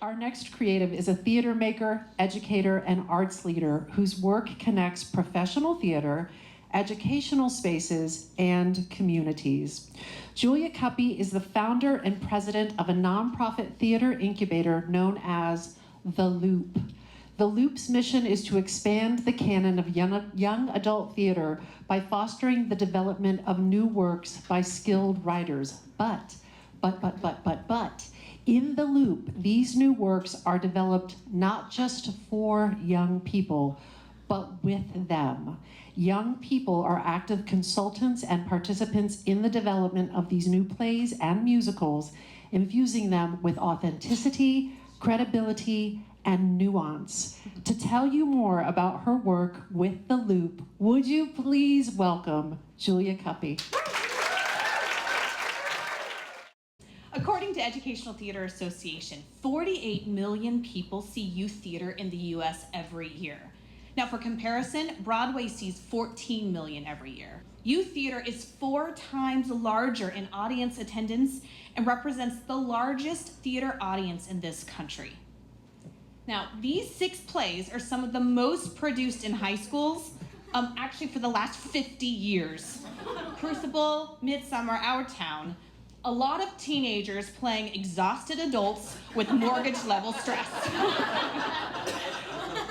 Our next creative is a theater maker, educator, and arts leader whose work connects professional theater, educational spaces, and communities. Julia Cuppy is the founder and president of a nonprofit theater incubator known as The Loop. The Loop's mission is to expand the canon of young adult theater by fostering the development of new works by skilled writers. But, in The Loop, these new works are developed not just for young people, but with them. Young people are active consultants and participants in the development of these new plays and musicals, infusing them with authenticity, credibility, and nuance. To tell you more about her work with The Loop, would you please welcome Julia Cuppy. According to Educational Theater Association, 48 million people see youth theater in the US every year. Now, for comparison, Broadway sees 14 million every year. Youth theater is 4 times larger in audience attendance and represents the largest theater audience in this country. Now, these 6 plays are some of the most produced in high schools, actually for the last 50 years. Crucible, Midsummer, Our Town. A lot of teenagers playing exhausted adults with mortgage-level stress.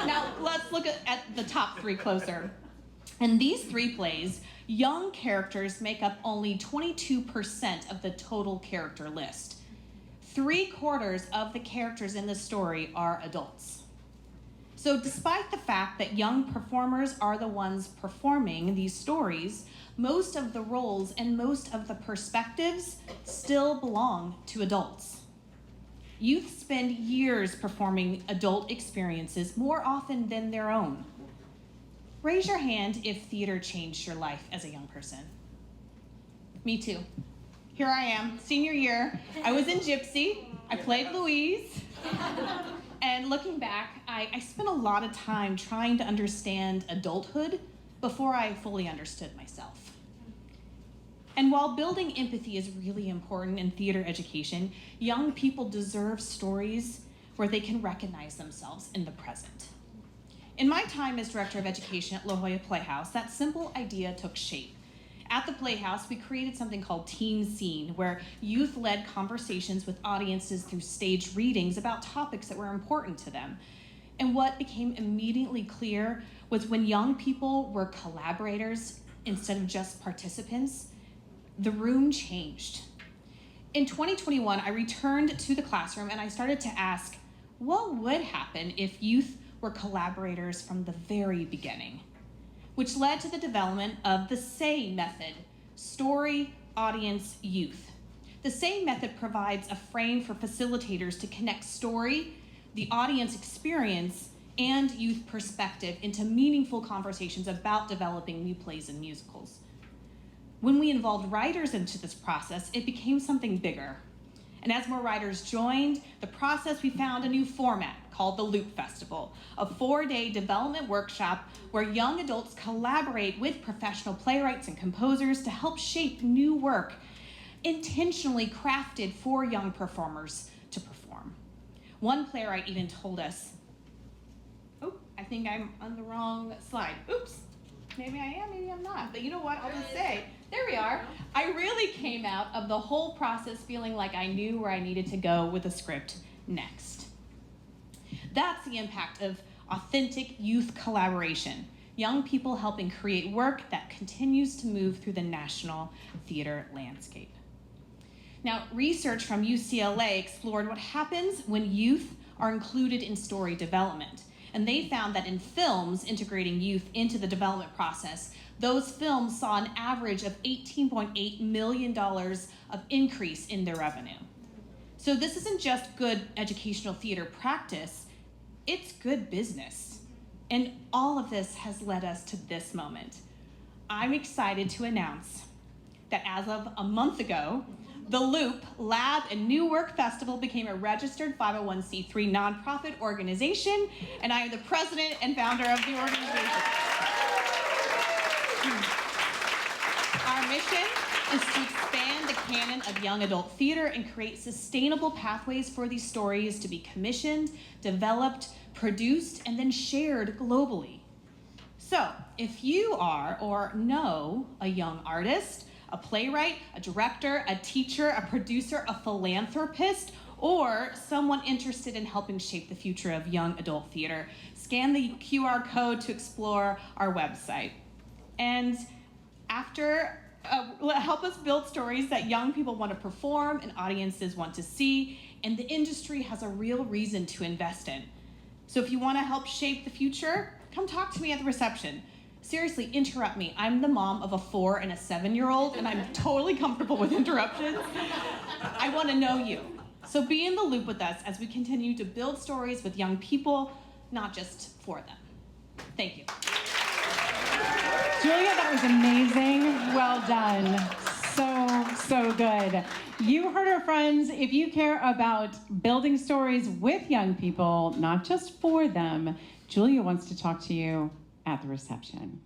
Now, let's look at the top 3 closer. In these 3 plays, young characters make up only 22% of the total character list. 3/4 of the characters in the story are adults. So despite the fact that young performers are the ones performing these stories, most of the roles and most of the perspectives still belong to adults. Youth spend years performing adult experiences more often than their own. Raise your hand if theater changed your life as a young person. Me too. Here I am, senior year. I was in Gypsy. I played Louise. And looking back, I spent a lot of time trying to understand adulthood before I fully understood myself. And while building empathy is really important in theater education, young people deserve stories where they can recognize themselves in the present. In my time as director of education at La Jolla Playhouse, that simple idea took shape. At the Playhouse, we created something called Teen Scene, where youth led conversations with audiences through staged readings about topics that were important to them. And what became immediately clear was when young people were collaborators instead of just participants, the room changed. In 2021, I returned to the classroom and I started to ask, what would happen if youth were collaborators from the very beginning? Which led to the development of the SAY method, story, audience, youth. The SAY method provides a frame for facilitators to connect story, the audience experience, and youth perspective into meaningful conversations about developing new plays and musicals. When we involved writers into this process, it became something bigger. And as more writers joined the process, we found a new format called the Loop Festival, a 4-day development workshop where young adults collaborate with professional playwrights and composers to help shape new work intentionally crafted for young performers to perform. One playwright even told us, I think I'm on the wrong slide. Oops, maybe I am, maybe I'm not. But you know what, I'll just say, there we are. I really came out of the whole process feeling like I knew where I needed to go with the script next. That's the impact of authentic youth collaboration. Young people helping create work that continues to move through the national theater landscape. Now, research from UCLA explored what happens when youth are included in story development. And they found that in films integrating youth into the development process, those films saw an average of $18.8 million of increase in their revenue. So this isn't just good educational theater practice, it's good business. And all of this has led us to this moment. I'm excited to announce that as of a month ago, the Loop Lab and New Work Festival became a registered 501c3 nonprofit organization, and I am the president and founder of the organization. Our mission is to expand the canon of young adult theater and create sustainable pathways for these stories to be commissioned, developed, produced, and then shared globally. So, if you are or know a young artist, a playwright, a director, a teacher, a producer, a philanthropist, or someone interested in helping shape the future of young adult theater, scan the QR code to explore our website. And help us build stories that young people want to perform and audiences want to see, and the industry has a real reason to invest in. So if you want to help shape the future, come talk to me at the reception. Seriously, interrupt me. I'm the mom of a 4 and a 7-year-old, and I'm totally comfortable with interruptions. I want to know you. So be in the loop with us as we continue to build stories with young people, not just for them. Thank you. Julia, that was amazing. Well done. So good. You heard our friends. If you care about building stories with young people, not just for them, Julia wants to talk to you at the reception.